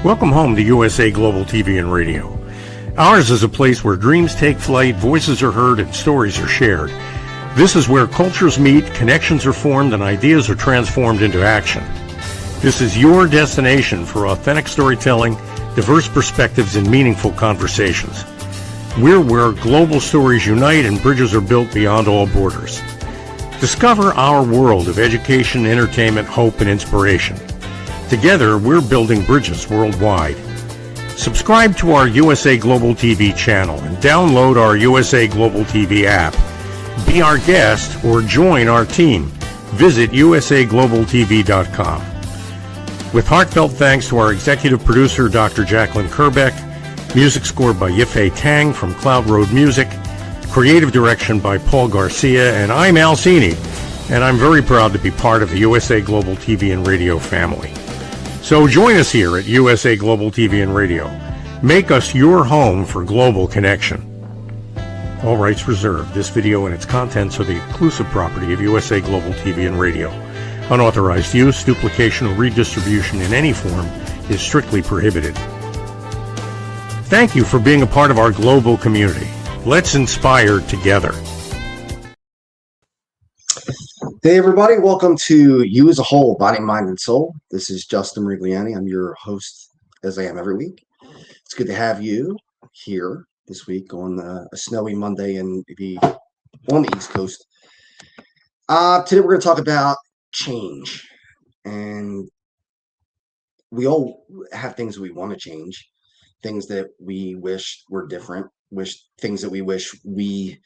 Welcome home to USA Global TV and Radio. Ours is a place where dreams take flight, voices are heard, and stories are shared. This is where cultures meet, connections are formed, and ideas are transformed into action. This is your destination for authentic storytelling, diverse perspectives, and meaningful conversations. We're where global stories unite and bridges are built beyond all borders. Discover our world of education, entertainment, hope, and inspiration. Together, we're building bridges worldwide. Subscribe to our USA Global TV channel and download our USA Global TV app. Be our guest or join our team. Visit usaglobaltv.com. With heartfelt thanks to our executive producer, Dr. Jacqueline Kerbeck, music scored by Yifei Tang from Cloud Road Music, creative direction by Paul Garcia, and I'm Al Cini, and I'm very proud to be part of the USA Global TV and Radio family. So join us here at USA Global TV and Radio. Make us your home for global connection. All rights reserved. This video and its contents are the exclusive property of USA Global TV and Radio. Unauthorized use, duplication, or redistribution in any form is strictly prohibited. Thank you for being a part of our global community. Let's inspire together. Hey everybody, welcome to You as a Whole, Body, Mind, and Soul. This is Justin Rigliani. I'm your host, as I am every week. It's good to have you here this week on a snowy Monday on the East Coast. Today we're going to talk about change. And we all have things we want to change, things that we wish were different, things that we wish we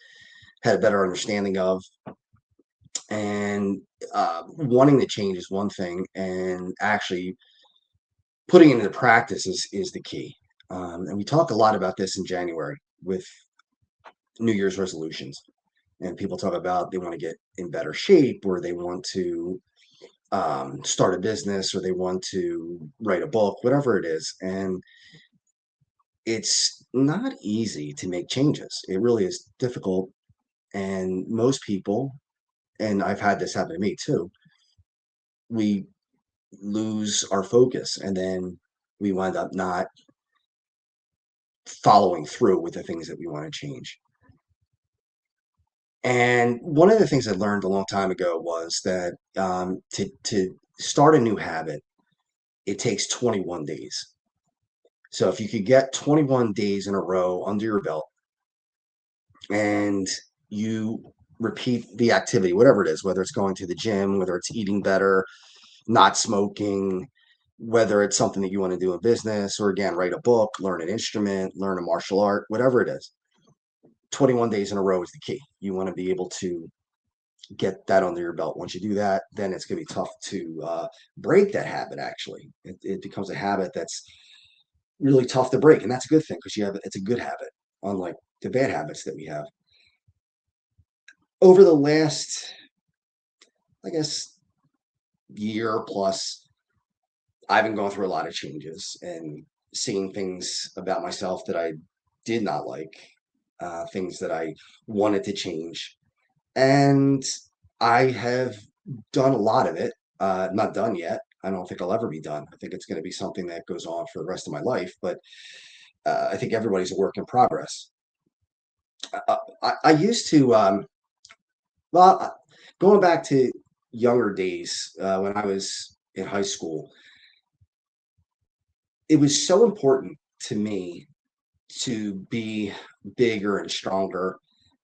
had a better understanding of. And wanting to change is one thing, and actually putting it into practice is the key. And we talk a lot about this in January with New Year's resolutions. And people talk about they want to get in better shape, or they want to start a business, or they want to write a book, whatever it is. And it's not easy to make changes. It really is difficult. And most people, and I've had this happen to me too, we lose our focus and then we wind up not following through with the things that we want to change. And one of the things I learned a long time ago was that to start a new habit, it takes 21 days. So if you could get 21 days in a row under your belt and you repeat the activity, whatever it is, whether it's going to the gym, whether it's eating better, not smoking, whether it's something that you want to do in business, or again, write a book, learn an instrument, learn a martial art, whatever it is, 21 days in a row is the key. You want to be able to get that under your belt. Once you do that, then it's going to be tough to break that habit. Actually, it becomes a habit that's really tough to break. And that's a good thing, because it's a good habit, unlike the bad habits that we have. Over the last, I guess, year plus, I've been going through a lot of changes and seeing things about myself that I did not like, things that I wanted to change. And I have done a lot of it. Not done yet. I don't think I'll ever be done. I think it's going to be something that goes on for the rest of my life. But I think everybody's a work in progress. I used to, going back to younger days, when I was in high school, it was so important to me to be bigger and stronger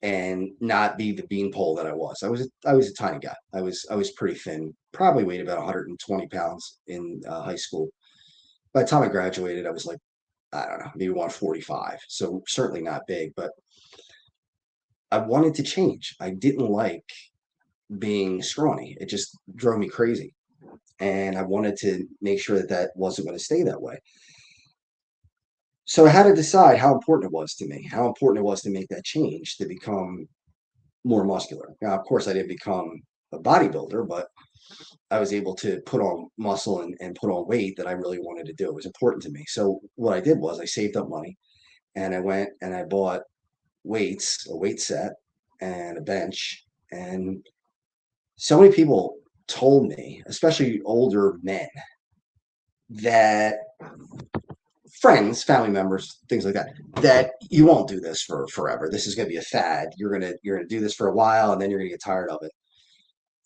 and not be the beanpole that I was. I was a tiny guy. I was pretty thin, probably weighed about 120 pounds in high school. By the time I graduated, I was like, I don't know, maybe 145. So certainly not big, but I wanted to change. I didn't like being scrawny. It just drove me crazy. And I wanted to make sure that wasn't going to stay that way. So I had to decide how important it was to me, how important it was to make that change to become more muscular. Now, of course, I didn't become a bodybuilder, but I was able to put on muscle and put on weight that I really wanted to do. It was important to me. So what I did was I saved up money and I went and I bought weights, a weight set and a bench. And so many people told me, especially older men, that friends, family members, things like that, that you won't do this for forever. This is going to be a fad. You're gonna do this for a while, and then you're gonna get tired of it.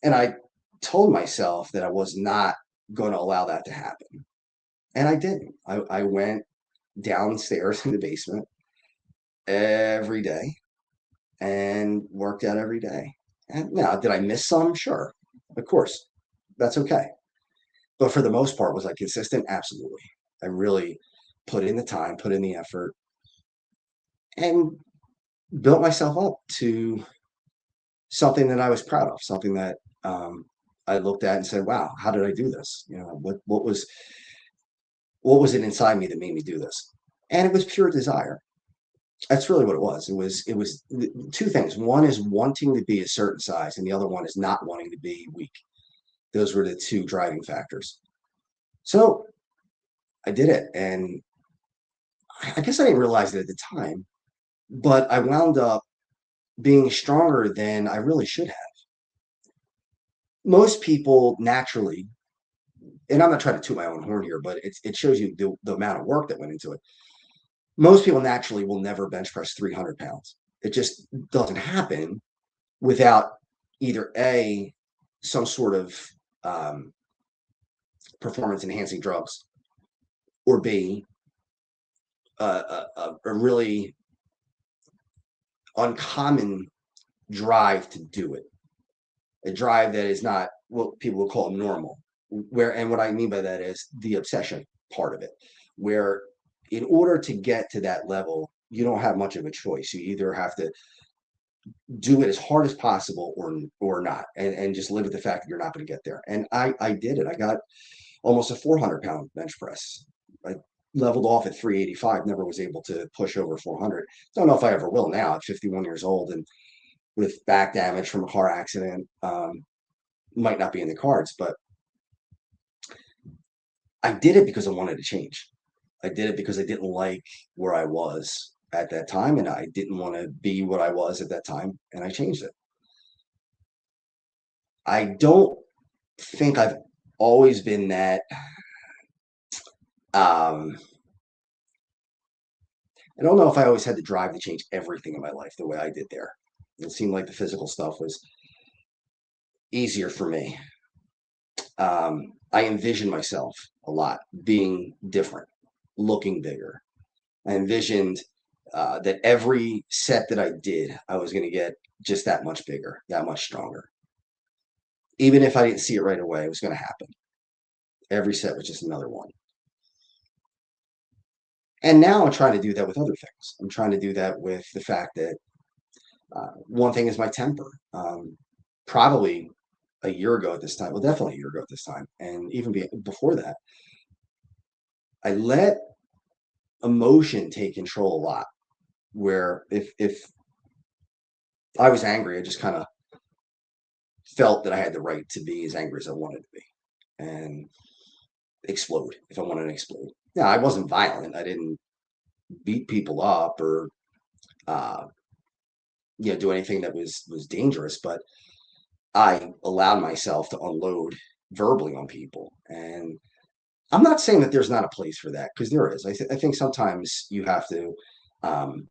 And I told myself that I was not going to allow that to happen, and I didn't. I went downstairs in the basement every day and worked out every day. And now, did I miss some? Sure, of course, that's okay. But for the most part, was I consistent? Absolutely. I really put in the time, put in the effort, and built myself up to something that I was proud of, something that I looked at and said, "Wow, how did I do this? You know, what was it inside me that made me do this?" And it was pure desire. That's really what it was. It was two things. One is wanting to be a certain size, and the other one is not wanting to be weak. Those were the two driving factors. So I did it, and I guess I didn't realize it at the time, but I wound up being stronger than I really should have. Most people naturally, and I'm not trying to toot my own horn here, but it shows you the amount of work that went into it. Most people naturally will never bench press 300 pounds. It just doesn't happen without either A, some sort of um, performance enhancing drugs, or B, a really uncommon drive to do it, a drive that is not what people would call normal. Where, and what I mean by that is the obsession part of it, where in order to get to that level, you don't have much of a choice. You either have to do it as hard as possible or not, and just live with the fact that you're not going to get there. And I did it. I got almost a 400-pound bench press. I leveled off at 385, never was able to push over 400. Don't know if I ever will now at 51 years old and with back damage from a car accident. Might not be in the cards, but I did it because I wanted to change. I did it because I didn't like where I was at that time, and I didn't want to be what I was at that time, and I changed it. I don't think I've always been that. Um, I don't know if I always had the drive to change everything in my life the way I did there. It seemed like the physical stuff was easier for me. I envisioned myself a lot being different, looking bigger. I envisioned that every set that I did, I was going to get just that much bigger, that much stronger. Even if I didn't see it right away, it was going to happen. Every set was just another one. And now I'm trying to do that with other things. I'm trying to do that with the fact that one thing is my temper. Probably a year ago at this time, well, definitely a year ago at this time, and even before that, I let emotion take control a lot. Where if I was angry, I just kind of felt that I had the right to be as angry as I wanted to be and explode if I wanted to explode. Yeah, I wasn't violent. I didn't beat people up or uh, do anything that was dangerous, but I allowed myself to unload verbally on people. And I'm not saying that there's not a place for that, because there is. I think sometimes you have to. Um,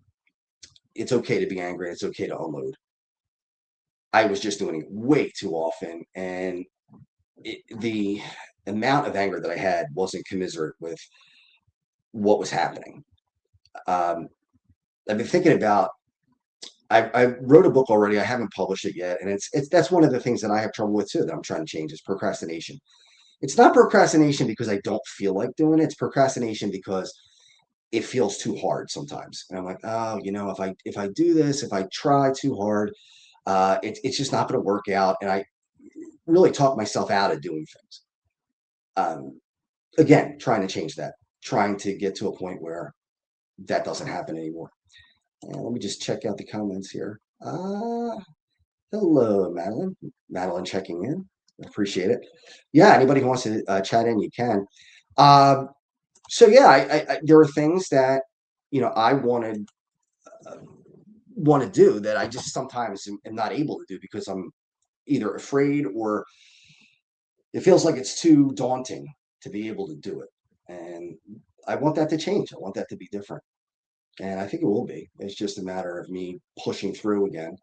it's okay to be angry. It's okay to unload. I was just doing it way too often, and the amount of anger that I had wasn't commiserate with what was happening. Um, I've been thinking about. I wrote a book already. I haven't published it yet, and it's that's one of the things that I have trouble with too. That I'm trying to change is procrastination. It's not procrastination because I don't feel like doing it. It's procrastination because it feels too hard sometimes, and I'm like, oh, if I do this, if I try too hard, it's just not going to work out, and I really talk myself out of doing things. Um, Again, trying to change that, trying to get to a point where that doesn't happen anymore. And let me just check out the comments here. Hello, Madeline. Madeline checking in. Appreciate it. Yeah, anybody who wants to chat in, you can. Um, so yeah, there are things that I uh, want to do that I just sometimes am not able to do because I'm either afraid or it feels like it's too daunting to be able to do it. And I want that to change. I want that to be different. And I think it will be. It's just a matter of me pushing through again.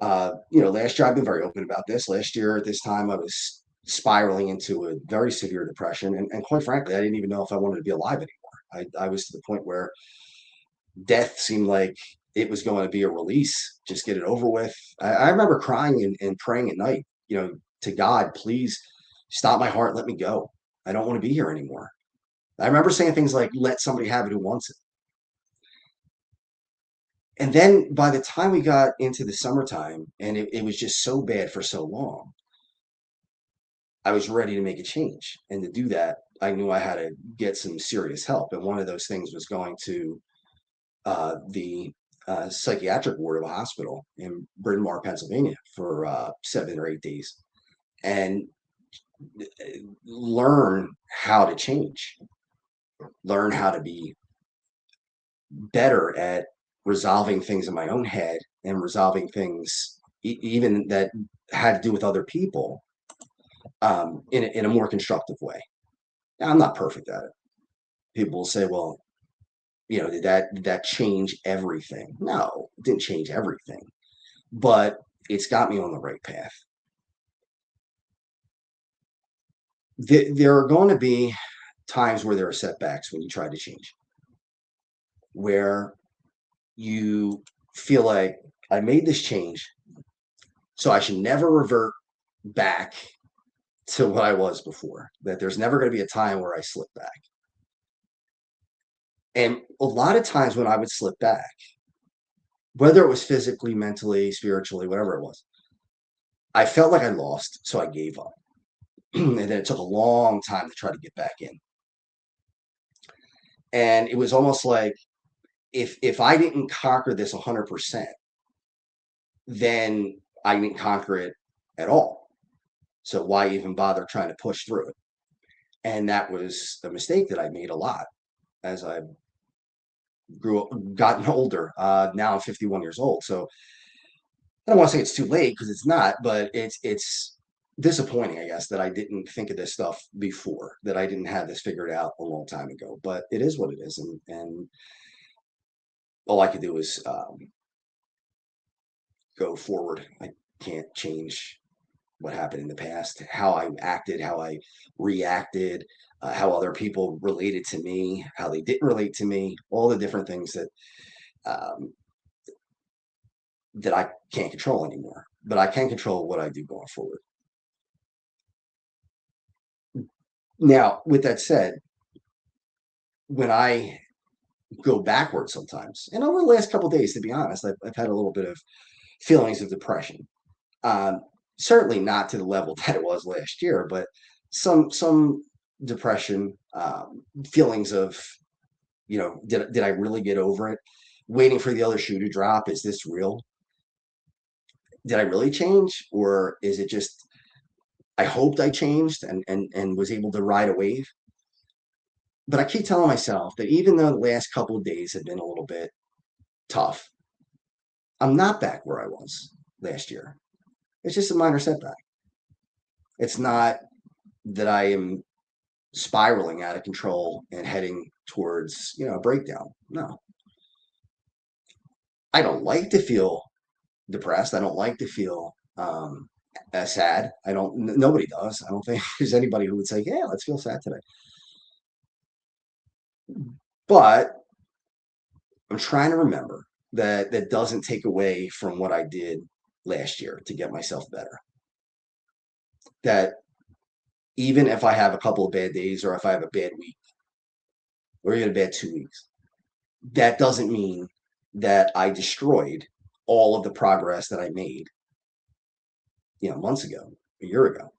Last year I've been very open about this. Last year at this time I was spiraling into a very severe depression, and quite frankly, I didn't even know if I wanted to be alive anymore. I was to the point where death seemed like it was going to be a release. Just get it over with. I remember crying and praying at night, to God, please stop my heart, let me go. I don't want to be here anymore. I remember saying things like, let somebody have it who wants it. And then by the time we got into the summertime and it was just so bad for so long, I was ready to make a change. And to do that, I knew I had to get some serious help. And one of those things was going to the psychiatric ward of a hospital in Bryn Mawr, Pennsylvania for 7 or 8 days and learn how to change, learn how to be better at resolving things in my own head and resolving things even that had to do with other people in a more constructive way. Now, I'm not perfect at it. People will say, well, did that change everything? No, it didn't change everything, but it's got me on the right path. There are going to be times where there are setbacks when you try to change, where you feel like I made this change, so I should never revert back to what I was before, that there's never going to be a time where I slip back. And a lot of times when I would slip back, whether it was physically, mentally, spiritually, whatever it was, I felt like I lost, so I gave up. And then it took a long time to try to get back in. And it was almost like if I didn't conquer this 100%, then I didn't conquer it at all. So why even bother trying to push through it? And that was a mistake that I made a lot as I gotten older. Now I'm 51 years old. So I don't want to say it's too late because it's not, but it's disappointing, I guess, that I didn't think of this stuff before, that I didn't have this figured out a long time ago. But it is what it is, and all I could do is go forward. I can't change what happened in the past, how I acted, how I reacted, how other people related to me, how they didn't relate to me, all the different things um, that I can't control anymore. But I can control what I do going forward. Now, with that said, when I go backwards sometimes, and over the last couple of days, to be honest, I've had a little bit of feelings of depression. Um, Certainly not to the level that it was last year, but some depression, feelings of, did I really get over it? Waiting for the other shoe to drop. Is this real? Did I really change, or is it just I hoped I changed and was able to ride a wave? But I keep telling myself that even though the last couple of days have been a little bit tough, I'm not back where I was last year. It's just a minor setback. It's not that I am spiraling out of control and heading towards, a breakdown. No. I don't like to feel depressed. I don't like to feel sad. Nobody does. I don't think there's anybody who would say, yeah, let's feel sad today. But I'm trying to remember that that doesn't take away from what I did last year to get myself better. That even if I have a couple of bad days or if I have a bad week or even a bad 2 weeks, that doesn't mean that I destroyed all of the progress that I made, months ago, a year ago.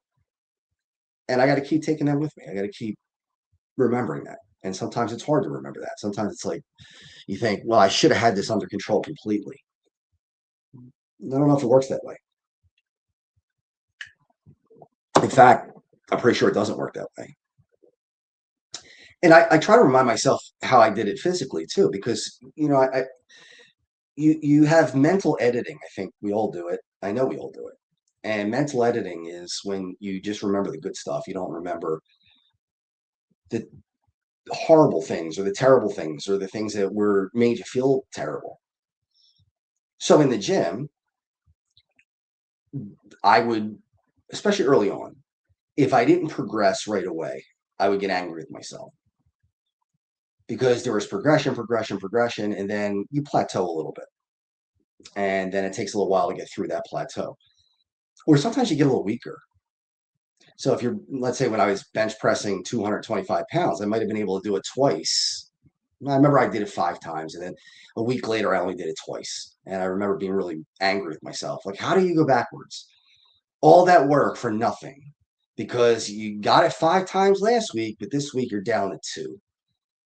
And I got to keep taking that with me. I got to keep remembering that. And sometimes it's hard to remember that. Sometimes it's like you think, well, I should have had this under control completely. I don't know if it works that way. In fact, I'm pretty sure it doesn't work that way. And I try to remind myself how I did it physically too, because you have mental editing. I think we all do it. I know we all do it. And mental editing is when you just remember the good stuff. You don't remember the horrible things or the terrible things or the things that were made you feel terrible. So in the gym, I would, especially early on, if I didn't progress right away, I would get angry with myself because there was progression, and then you plateau a little bit. And then it takes a little while to get through that plateau. Or sometimes you get a little weaker. So if you're, let's say when I was bench pressing 225 pounds, I might have been able to do it twice. I remember I did it 5 times, and then a week later, I only did it twice. And I remember being really angry with myself. Like, how do you go backwards? All that work for nothing because you got it 5 times last week, but this week you're down to 2.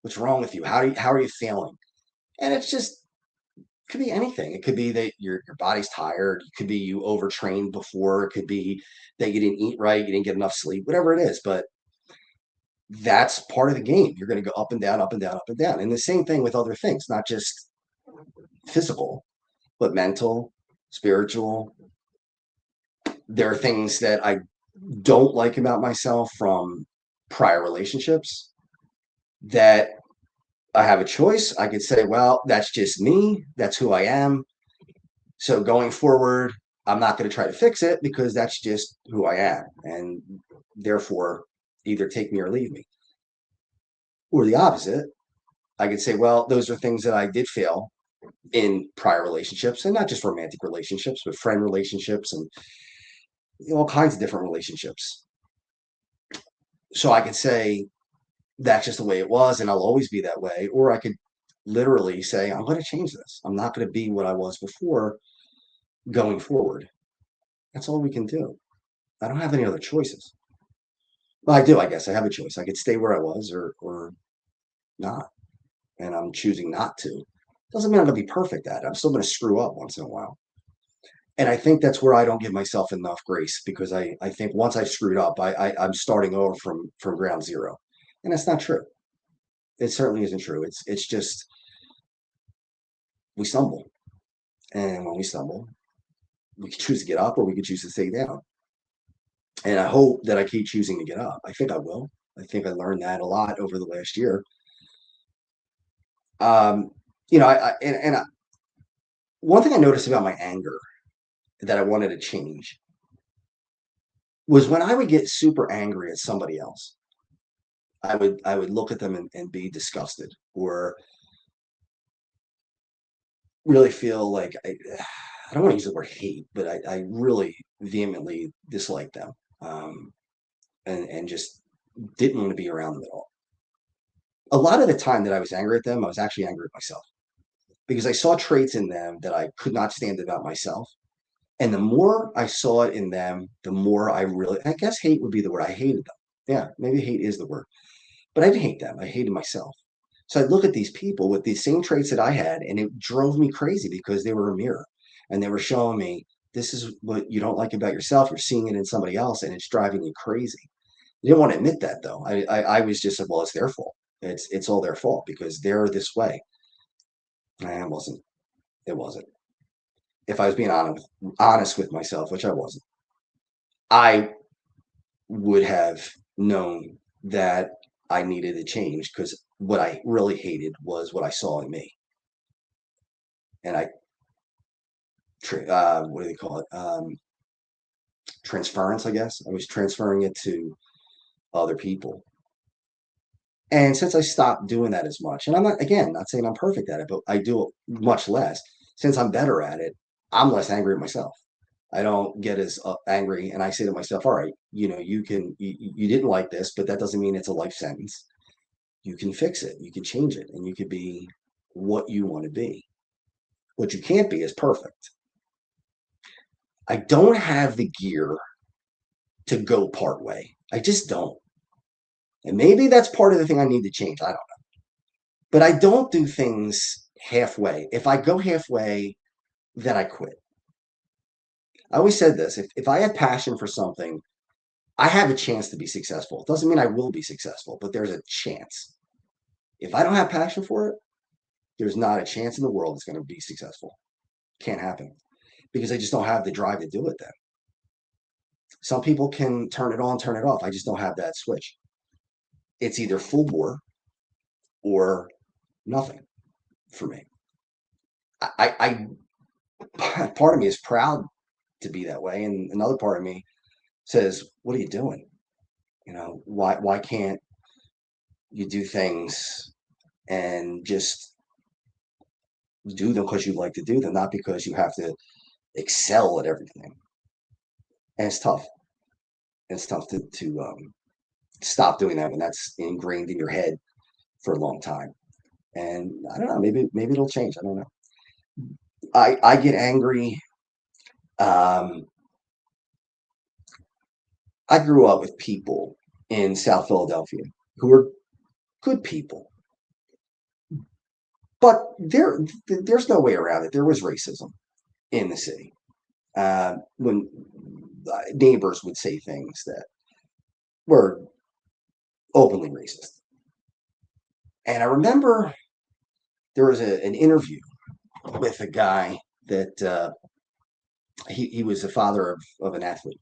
What's wrong with you? How are you failing? And it's just could be anything. It could be that your body's tired. It could be you overtrained before. It could be that you didn't eat right, you didn't get enough sleep, whatever it is. But that's part of the game. You're going to go up and down, up and down, up and down. And the same thing with other things, not just physical, but mental, spiritual. There are things that I don't like about myself from prior relationships that I have a choice. I could say, well, that's just me. That's who I am. So going forward, I'm not going to try to fix it because that's just who I am. And therefore, either take me or leave me. Or the opposite, I could say, well, those are things that I did fail in prior relationships, and not just romantic relationships, but friend relationships and all kinds of different relationships. So I could say, that's just the way it was, and I'll always be that way. Or I could literally say, I'm going to change this. I'm not going to be what I was before going forward. That's all we can do. I don't have any other choices. Well, I do, I guess. I have a choice. I could stay where I was or not. And I'm choosing not to. Doesn't mean I'm going to be perfect at it. I'm still going to screw up once in a while. And I think that's where I don't give myself enough grace because I think once I've screwed up, I'm starting over from ground zero. And that's not true. It certainly isn't true. It's just we stumble. And when we stumble, we can choose to get up or we can choose to stay down. And I hope that I keep choosing to get up. I think I will. I think I learned that a lot over the last year. Um, one thing I noticed about my anger that I wanted to change was when I would get super angry at somebody else. I would look at them and be disgusted or really feel like I don't want to use the word hate, but I really vehemently dislike them and just didn't want to be around them at all. A lot of the time that I was angry at them, I was actually angry at myself because I saw traits in them that I could not stand about myself. And the more I saw it in them, the more I guess hate would be the word. I hated them. Yeah, maybe hate is the word. But I didn't hate them. I hated myself. So I'd look at these people with these same traits that I had, and it drove me crazy because they were a mirror and they were showing me this is what you don't like about yourself. You're seeing it in somebody else, and it's driving you crazy. I didn't want to admit that though. I was just like, well, it's their fault. It's all their fault because they're this way. And it wasn't. It wasn't. If I was being honest with myself, which I wasn't, I would have known that I needed to change because what I really hated was what I saw in me. And what do they call it? Transference, I guess. I was transferring it to other people. And since I stopped doing that as much, and I'm not, again, not saying I'm perfect at it, but I do it much less. Since I'm better at it, I'm less angry at myself. I don't get as angry, and I say to myself, all right, you didn't like this, but that doesn't mean it's a life sentence. You can fix it, you can change it, and you can be what you want to be. What you can't be is perfect. I don't have the gear to go part way. I just don't. And maybe that's part of the thing I need to change. I don't know. But I don't do things halfway. If I go halfway, then I quit. I always said this if I have passion for something, I have a chance to be successful. It doesn't mean I will be successful, but there's a chance. If I don't have passion for it, there's not a chance in the world it's going to be successful. Can't happen because I just don't have the drive to do it then. Some people can turn it on, turn it off. I just don't have that switch. It's either full bore or nothing for me. I part of me is proud to be that way, and another part of me says, "What are you doing? Why can't you do things and just do them because you like to do them, not because you have to excel at everything?" And it's tough. It's tough to stop doing that when that's ingrained in your head for a long time. And I don't know, maybe it'll change. I don't know. I get angry. Um, I grew up with people in South Philadelphia who are good people, but there's no way around it. There was racism in the city. When neighbors would say things that were openly racist. And I remember there was an interview with a guy that he was the father of an athlete.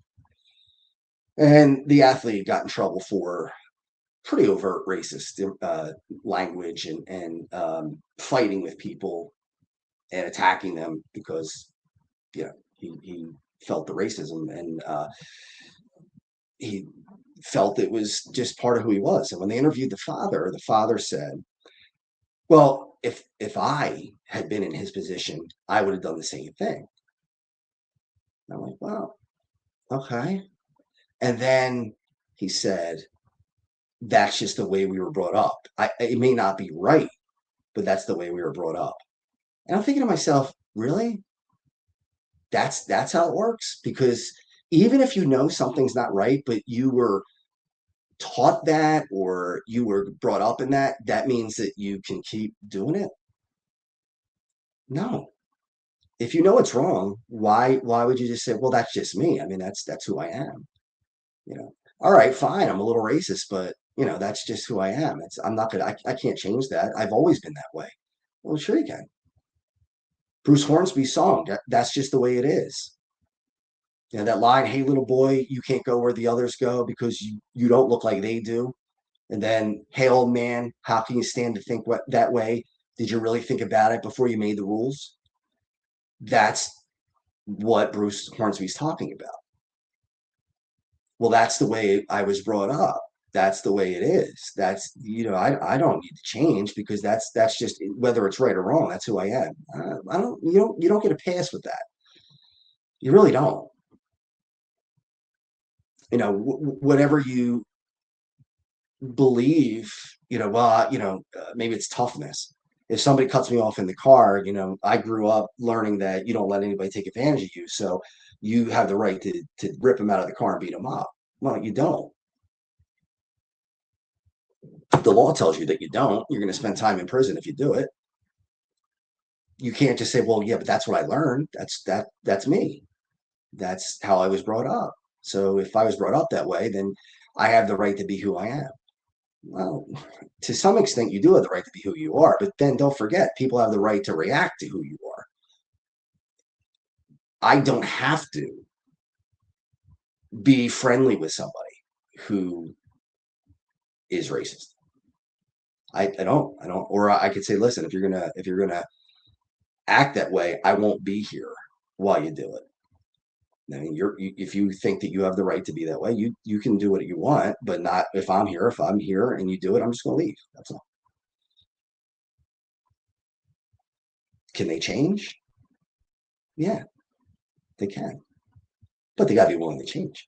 And the athlete got in trouble for pretty overt racist language and fighting with people and attacking them because he felt the racism and he felt it was just part of who he was. And when they interviewed the father said, "Well, if I had been in his position, I would have done the same thing." And I'm like, "Well, okay." And then he said, "That's just the way we were brought up. It may not be right, but that's the way we were brought up." And I'm thinking to myself, really? That's how it works? Because even if you know something's not right, but you were taught that or you were brought up in that, that means that you can keep doing it? No. If you know it's wrong, why would you just say, "Well, that's just me. I mean, that's who I am." You know. All right, fine. I'm a little racist, but that's just who I am. I'm not gonna I can't change that. I've always been that way. Well, sure you can. Bruce Hornsby's song, that's just the way it is. That line, "Hey little boy, you can't go where the others go because you don't look like they do." And then, "Hey old man, how can you stand to think that way? Did you really think about it before you made the rules?" That's what Bruce Hornsby's talking about. Well, that's the way I was brought up. That's the way it is. I don't need to change because that's just whether it's right or wrong. That's who I am. I don't. You don't get a pass with that. You really don't. Whatever you believe. Well, maybe it's toughness. If somebody cuts me off in the car, I grew up learning that you don't let anybody take advantage of you. So you have the right to rip them out of the car and beat them up. Well, you don't. The law tells you that you don't. You're going to spend time in prison if you do it. You can't just say, "Well, yeah, but that's what I learned. That's me. That's how I was brought up. So if I was brought up that way, then I have the right to be who I am." Well, to some extent, you do have the right to be who you are, but then don't forget, people have the right to react to who you are. I don't have to be friendly with somebody who is racist. I don't. Or I could say, "Listen, if you're gonna act that way, I won't be here while you do it." I mean, if you think that you have the right to be that way, you can do what you want, but not if I'm here. If I'm here and you do it, I'm just going to leave. That's all. Can they change? Yeah, they can, but they got to be willing to change.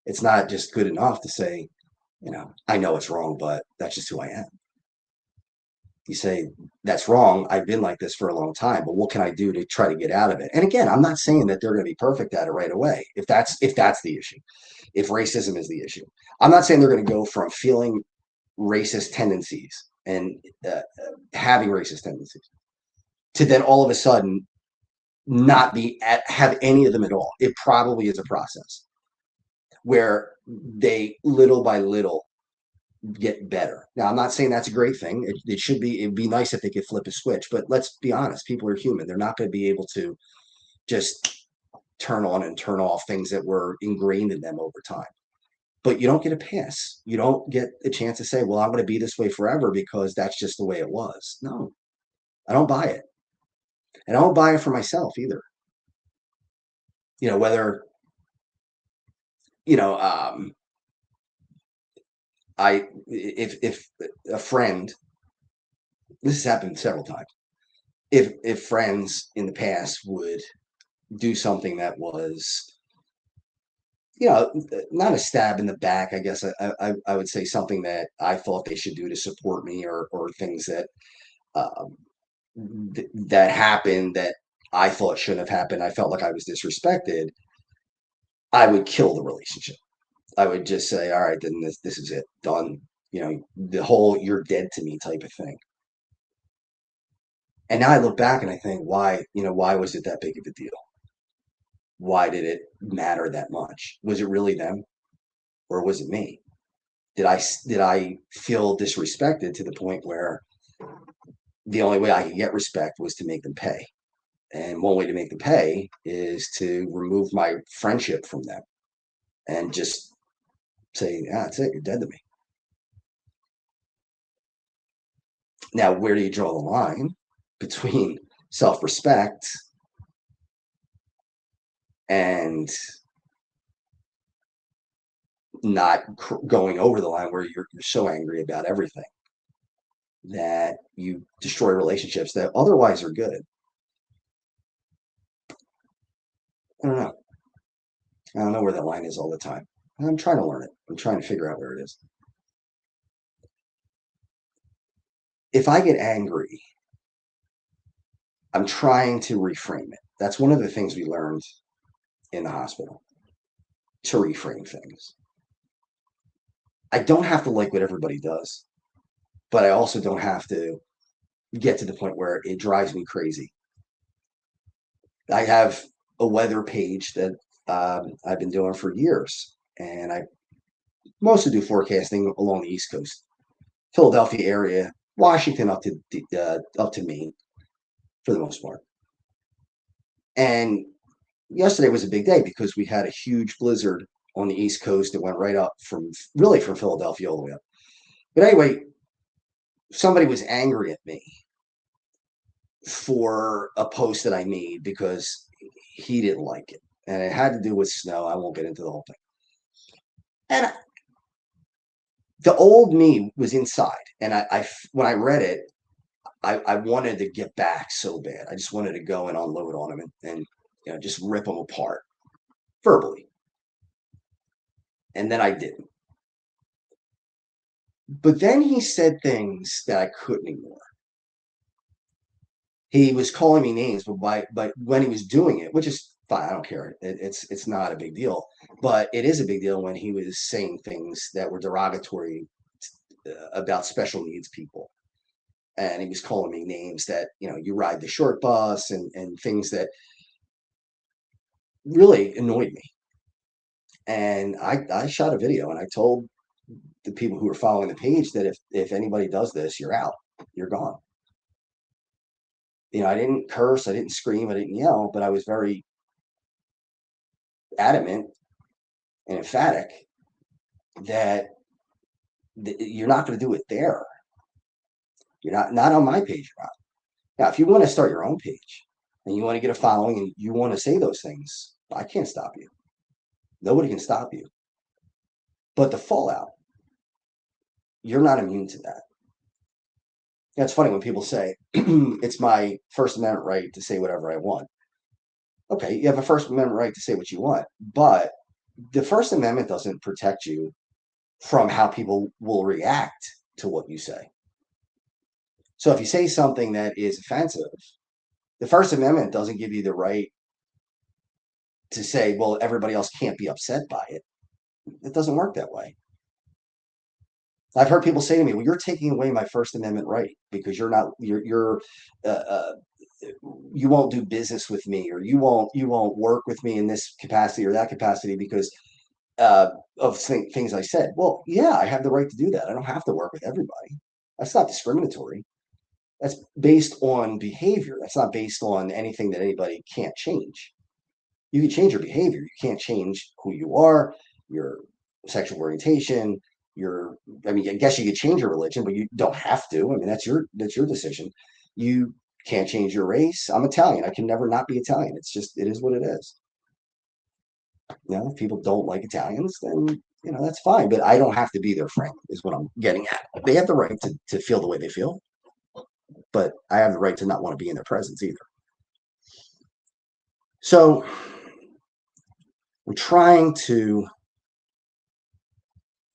It's not just good enough to say, "I know it's wrong, but that's just who I am." You say, "That's wrong. I've been like this for a long time, but what can I do to try to get out of it?" And again, I'm not saying that they're going to be perfect at it right away. If that's the issue, if racism is the issue, I'm not saying they're going to go from feeling racist tendencies and having racist tendencies to then all of a sudden not have any of them at all. It probably is a process where they little by little get better. Now, I'm not saying that's a great thing. It'd be nice if they could flip a switch, but let's be honest, people are human. They're not going to be able to just turn on and turn off things that were ingrained in them over time. but you don't get a pass. You don't get a chance to say, well, I'm going to be this way forever because that's just the way it was. No, I don't buy it. And I don't buy it for myself either. Whether, you know, if a friend, this has happened several times, if friends in the past would do something that was, not a stab in the back, I guess I would say something that I thought they should do to support me, or things that um, that happened that I thought shouldn't have happened. I felt like I was disrespected. I would kill the relationship. I would just say, all right, then this is it, done. The whole "you're dead to me" type of thing. And now I look back and I think, why was it that big of a deal? Why did it matter that much? Was it really them, or was it me? Did I feel disrespected to the point where the only way I could get respect was to make them pay? And one way to make them pay is to remove my friendship from them and just say, "Yeah, that's it. You're dead to me." Now, where do you draw the line between self-respect and not going over the line where you're so angry about everything that you destroy relationships that otherwise are good? I don't know. I don't know where that line is all the time. I'm trying to learn it. I'm trying to figure out where it is. If I get angry, I'm trying to reframe it. That's one of the things we learned in the hospital, to reframe things. I don't have to like what everybody does, but I also don't have to get to the point where it drives me crazy. I have a weather page that I've been doing for years, and I mostly do forecasting along the East Coast, Philadelphia area, Washington up to Maine for the most part. And yesterday was a big day because we had a huge blizzard on the East Coast that went right up from Philadelphia all the way up. But anyway, somebody was angry at me for a post that I made because he didn't like it, and it had to do with snow. I won't get into the whole thing. And the old me was inside, and when I read it, I wanted to get back so bad. I just wanted to go and unload on him and just rip him apart verbally. And then I didn't. But then he said things that I couldn't ignore. He was calling me names, but when he was doing it, which is fine, I don't care. It's not a big deal, but it is a big deal when he was saying things that were derogatory about special needs people. And he was calling me names that, you ride the short bus, and things that really annoyed me. And I shot a video, and I told the people who were following the page that if anybody does this, you're out, you're gone. I didn't curse, I didn't scream, I didn't yell, but I was very adamant and emphatic that you're not going to do it there. You're not on my page. Now, if you want to start your own page and you want to get a following and you want to say those things, I can't stop you. Nobody can stop you. But the fallout, you're not immune to that. It's funny when people say, it's my First Amendment right to say whatever I want. Okay, you have a First Amendment right to say what you want, but the First Amendment doesn't protect you from how people will react to what you say. So if you say something that is offensive, the First Amendment doesn't give you the right to say, well, everybody else can't be upset by it. It doesn't work that way. I've heard people say to me, well, you're taking away my First Amendment right because you won't do business with me, or you won't work with me in this capacity or that capacity because of things I said. Well, yeah, I have the right to do that. I don't have to work with everybody. That's not discriminatory. That's based on behavior. That's not based on anything that anybody can't change. You can change your behavior. You can't change who you are, your sexual orientation, I mean, I guess you could change your religion, but you don't have to. I mean, that's your decision. You can't change your race. I'm Italian. I can never not be Italian. It's just, it is what it is. If people don't like Italians, then that's fine. But I don't have to be their friend, is what I'm getting at. They have the right to feel the way they feel, but I have the right to not want to be in their presence either. So we're trying to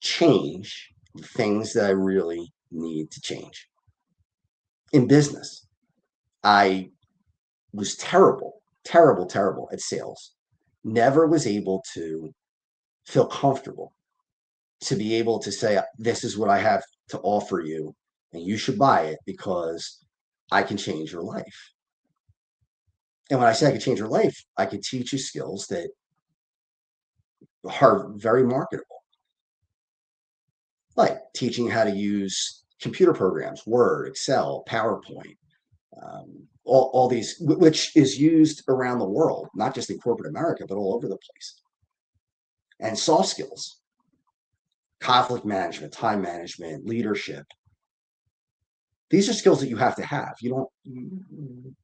change the things that I really need to change. In business, I was terrible at sales. Never was able to feel comfortable to be able to say, this is what I have to offer you, and you should buy it because I can change your life. And when I say I can change your life, I can teach you skills that are very marketable, like teaching how to use computer programs, Word, Excel, PowerPoint, all these, which is used around the world, not just in corporate America, but all over the place. And soft skills, conflict management, time management, leadership. These are skills that you have to have.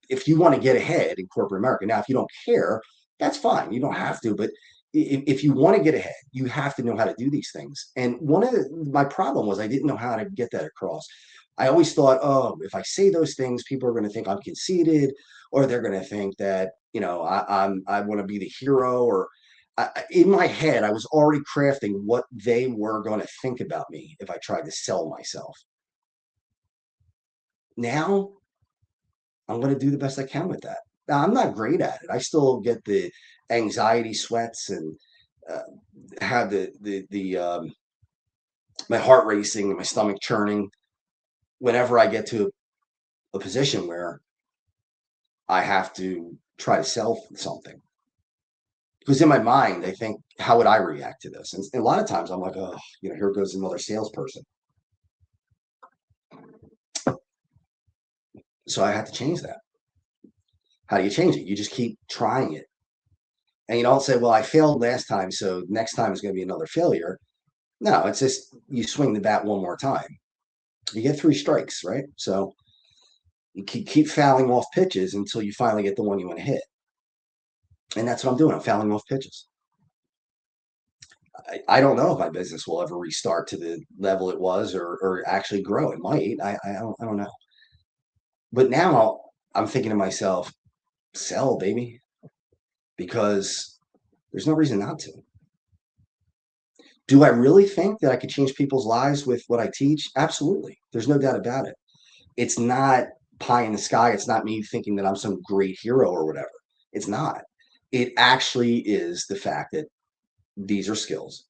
If you want to get ahead in corporate America. Now, if you don't care, that's fine. You don't have to, but if you want to get ahead, you have to know how to do these things. And my problem was I didn't know how to get that across. I always thought, oh, if I say those things, people are going to think I'm conceited, or they're going to think that, I want to be the hero, or in my head, I was already crafting what they were going to think about me if I tried to sell myself. Now I'm going to do the best I can with that. Now, I'm not great at it. I still get the anxiety sweats and have my heart racing and my stomach churning whenever I get to a position where I have to try to sell something. Because in my mind, I think, how would I react to this? And a lot of times I'm like, oh, here goes another salesperson. So I have to change that. How do you change it? You just keep trying it. And you don't say, well, I failed last time, so next time is going to be another failure. No, it's just you swing the bat one more time. You get 3 strikes, right? So you keep fouling off pitches until you finally get the one you want to hit. And that's what I'm doing. I'm fouling off pitches. I don't know if my business will ever restart to the level it was or actually grow. It might. I don't know. But now I'm thinking to myself, sell, baby, because there's no reason not to. Do I really think that I could change people's lives with what I teach? Absolutely. There's no doubt about it. It's not pie in the sky. It's not me thinking that I'm some great hero or whatever. It's not. It actually is the fact that these are skills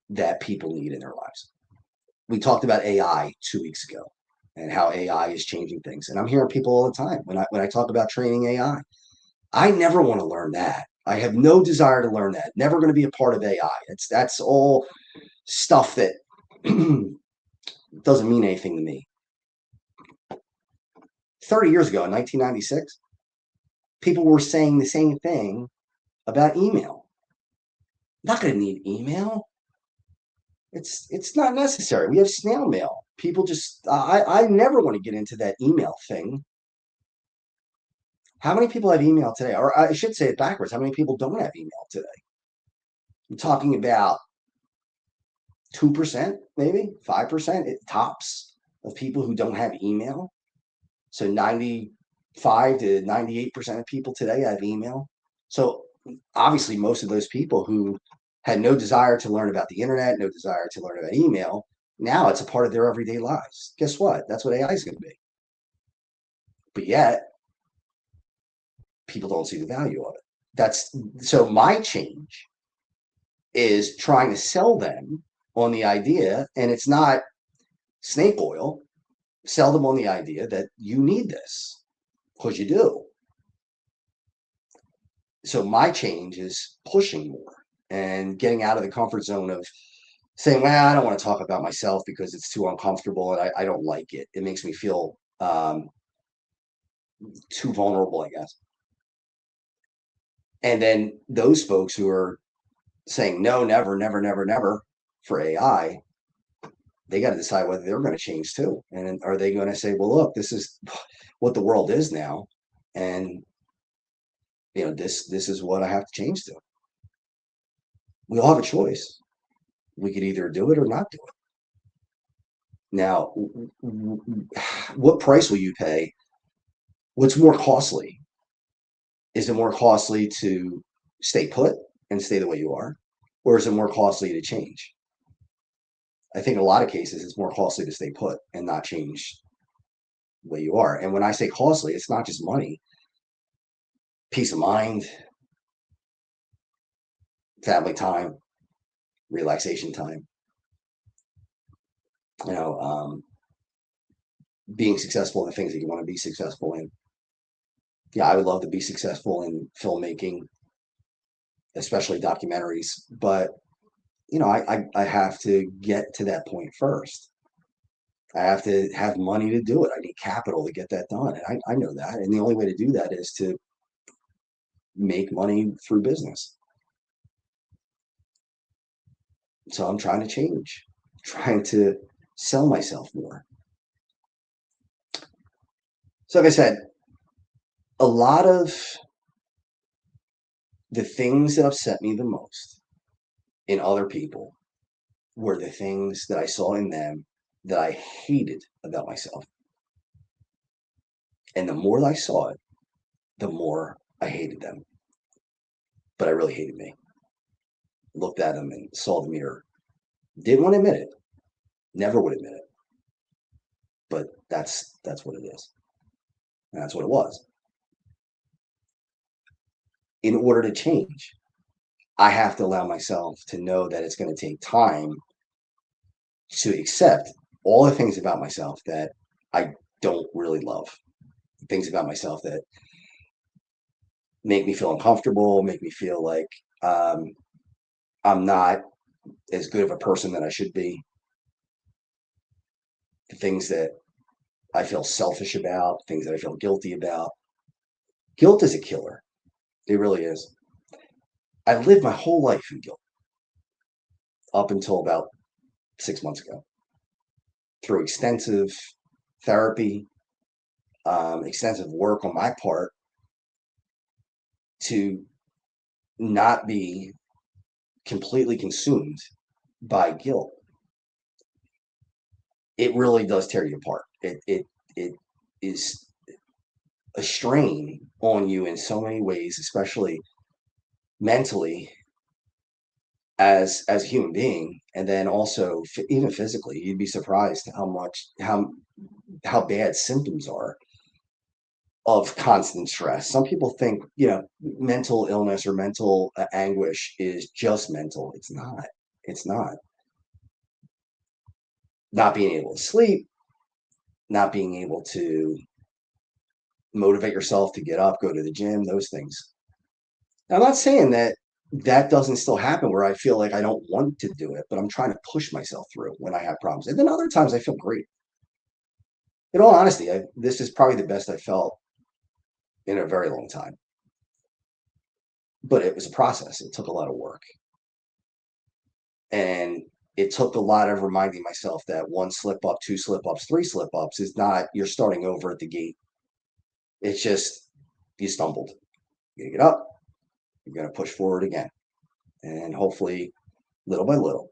that people need in their lives. We talked about AI 2 weeks ago and how AI is changing things. And I'm hearing people all the time when I talk about training AI. I never want to learn that. I have no desire to learn that. Never going to be a part of AI. That's all stuff that doesn't mean anything to me. 30 years ago, in 1996, people were saying the same thing about email. Not going to need email. It's not necessary. We have snail mail. People just, I never want to get into that email thing. How many people have email today? Or I should say it backwards. How many people don't have email today? I'm talking about 2%, maybe 5% tops of people who don't have email. So 95 to 98% of people today have email. So obviously most of those people who had no desire to learn about the internet, no desire to learn about email, now it's a part of their everyday lives. Guess what? That's what AI is going to be. But yet, people don't see the value of it. So my change is trying to sell them on the idea, and it's not snake oil, sell them on the idea that you need this, because you do. So my change is pushing more and getting out of the comfort zone of saying, well, I don't want to talk about myself because it's too uncomfortable and I don't like it. It makes me feel too vulnerable, I guess. And then those folks who are saying, no, never, never, never, never, for AI, they got to decide whether they're going to change too. And are they going to say, well, look, this is what the world is now. And this is what I have to change to. We all have a choice. We could either do it or not do it. Now, what price will you pay? What's more costly? Is it more costly to stay put and stay the way you are? Or is it more costly to change? I think in a lot of cases, it's more costly to stay put and not change the way you are. And when I say costly, it's not just money, peace of mind, family time, relaxation time, you know, being successful in the things that you want to be successful in. Yeah, I would love to be successful in filmmaking, especially documentaries, but I have to get to that point first. I have to have money to do it. I need capital to get that done. And I know that. And the only way to do that is to make money through business. So I'm trying to change, trying to sell myself more. So like I said, a lot of the things that upset me the most in other people were the things that I saw in them that I hated about myself. And the more that I saw it, the more I hated them. But I really hated me. Looked at them and saw the mirror. Didn't want to admit it. Never would admit it. But that's what it is. And that's what it was. In order to change, I have to allow myself to know that it's going to take time to accept all the things about myself that I don't really love. Things about myself that make me feel uncomfortable, make me feel like I'm not as good of a person that I should be. The things that I feel selfish about, things that I feel guilty about. Guilt is a killer. It really is. I lived my whole life in guilt up until about 6 months ago through extensive therapy, extensive work on my part to not be completely consumed by guilt. It really does tear you apart. It is a strain on you in so many ways, especially mentally as a human being, and then also even physically. You'd be surprised how bad symptoms are of constant stress. Some people think mental illness or mental anguish is just mental. It's not. It's not. Not being able to sleep, not being able to motivate yourself to get up, go to the gym, those things. Now, I'm not saying that doesn't still happen where I feel like I don't want to do it, but I'm trying to push myself through when I have problems. And then other times I feel great. In all honesty, this is probably the best I felt in a very long time. But it was a process. It took a lot of work. And it took a lot of reminding myself that one slip up, two slip ups, three slip ups is not you're starting over at the gate. It's just you stumbled. You get up, you're going to push forward again. And hopefully, little by little,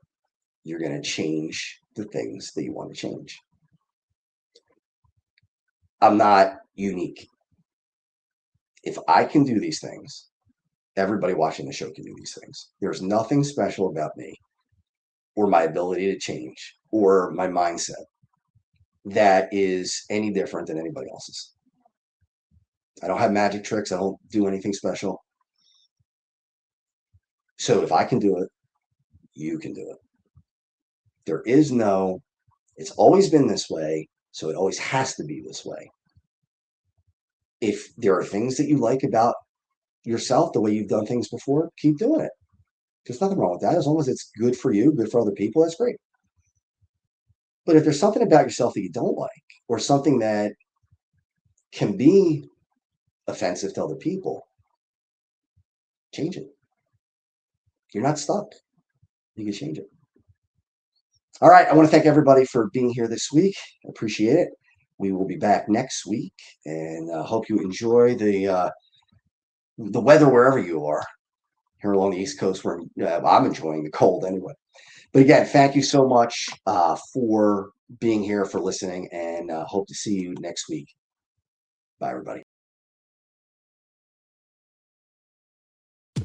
you're going to change the things that you want to change. I'm not unique. If I can do these things, everybody watching the show can do these things. There's nothing special about me or my ability to change or my mindset that is any different than anybody else's. I don't have magic tricks. I don't do anything special. So if I can do it, you can do it. There is no, it's always been this way, so it always has to be this way. If there are things that you like about yourself, the way you've done things before, keep doing it. There's nothing wrong with that. As long as it's good for you, good for other people, that's great. But if there's something about yourself that you don't like, or something that can be offensive to other people, change it. You're not stuck. You can change it. All right. I want to thank everybody for being here this week. I appreciate it. We will be back next week, and hope you enjoy the weather wherever you are. Here along the East Coast, where I'm enjoying the cold anyway. But again, thank you so much for being here, for listening, and hope to see you next week. Bye, everybody.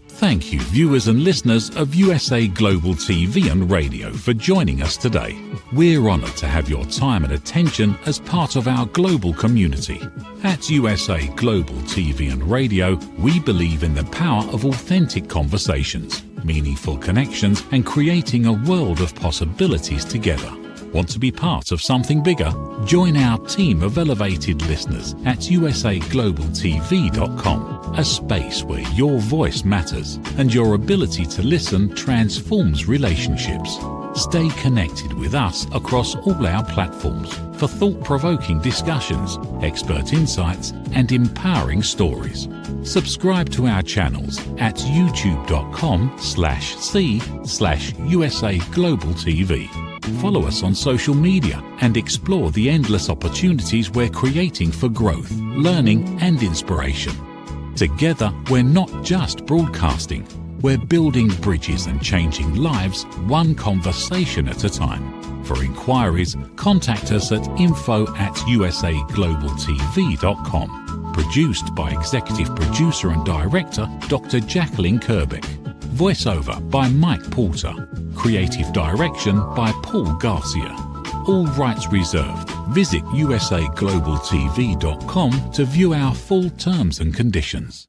Thank you, viewers and listeners of USA Global TV and Radio, for joining us today. We're honoured to have your time and attention as part of our global community. At USA Global TV and Radio, we believe in the power of authentic conversations, meaningful connections, and creating a world of possibilities together. Want to be part of something bigger? Join our team of elevated listeners at usaglobaltv.com, a space where your voice matters and your ability to listen transforms relationships. Stay connected with us across all our platforms for thought-provoking discussions, expert insights, and empowering stories. Subscribe to our channels at youtube.com/c/USA-Global-TV. Follow us on social media and explore the endless opportunities we're creating for growth, learning, and inspiration. Together, we're not just broadcasting, we're building bridges and changing lives one conversation at a time. For inquiries, contact us at info@usaglobaltv.com. Produced by Executive Producer and Director Dr. Jacqueline Kerbeck. Voiceover by Mike Porter. Creative direction by Paul Garcia. All rights reserved. Visit usaglobaltv.com to view our full terms and conditions.